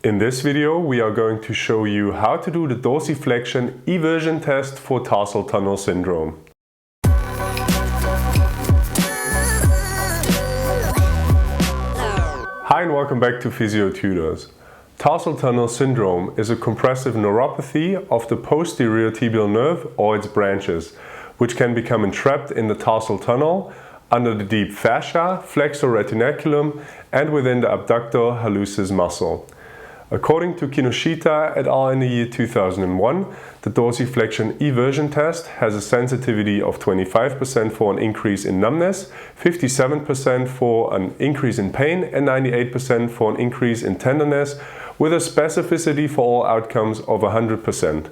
In this video we are going to show you how to do the dorsiflexion eversion test for tarsal tunnel syndrome. Hi and welcome back to Physiotutors. Tarsal tunnel syndrome is a compressive neuropathy of the posterior tibial nerve or its branches, which can become entrapped in the tarsal tunnel under the deep fascia, flexor retinaculum, and within the abductor hallucis muscle. According to Kinoshita et al. In the year 2001, the dorsiflexion eversion test has a sensitivity of 25% for an increase in numbness, 57% for an increase in pain, and 98% for an increase in tenderness, with a specificity for all outcomes of 100%.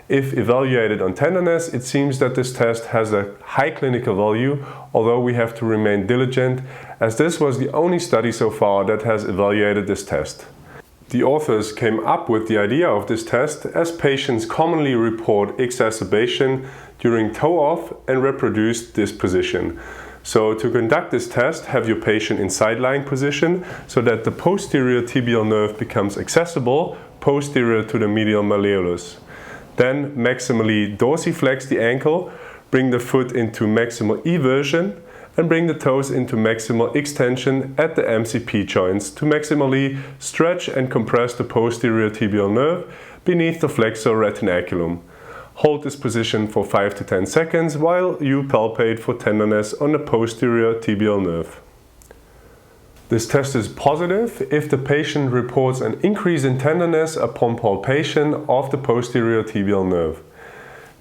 If evaluated on tenderness, it seems that this test has a high clinical value, although we have to remain diligent, as this was the only study so far that has evaluated this test. The authors came up with the idea of this test as patients commonly report exacerbation during toe-off and reproduced disposition. So to conduct this test, have your patient in side-lying position so that the posterior tibial nerve becomes accessible posterior to the medial malleolus. Then maximally dorsiflex the ankle, bring the foot into maximal eversion, and bring the toes into maximal extension at the MCP joints to maximally stretch and compress the posterior tibial nerve beneath the flexor retinaculum. Hold this position for 5 to 10 seconds while you palpate for tenderness on the posterior tibial nerve. This test is positive if the patient reports an increase in tenderness upon palpation of the posterior tibial nerve.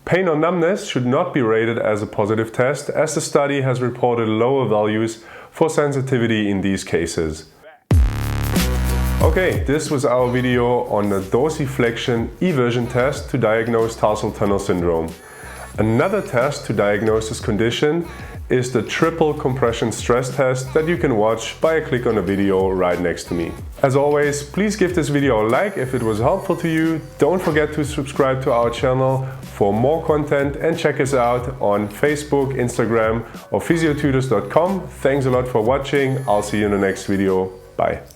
Pain or numbness should not be rated as a positive test, as the study has reported lower values for sensitivity in these cases. Okay, this was our video on the dorsiflexion eversion test to diagnose tarsal tunnel syndrome. Another test to diagnose this condition is the triple compression stress test that you can watch by a click on the video right next to me. As always, please give this video a like if it was helpful to you. Don't forget to subscribe to our channel for more content and check us out on Facebook, Instagram or physiotutors.com. Thanks a lot for watching. I'll see you in the next video. Bye.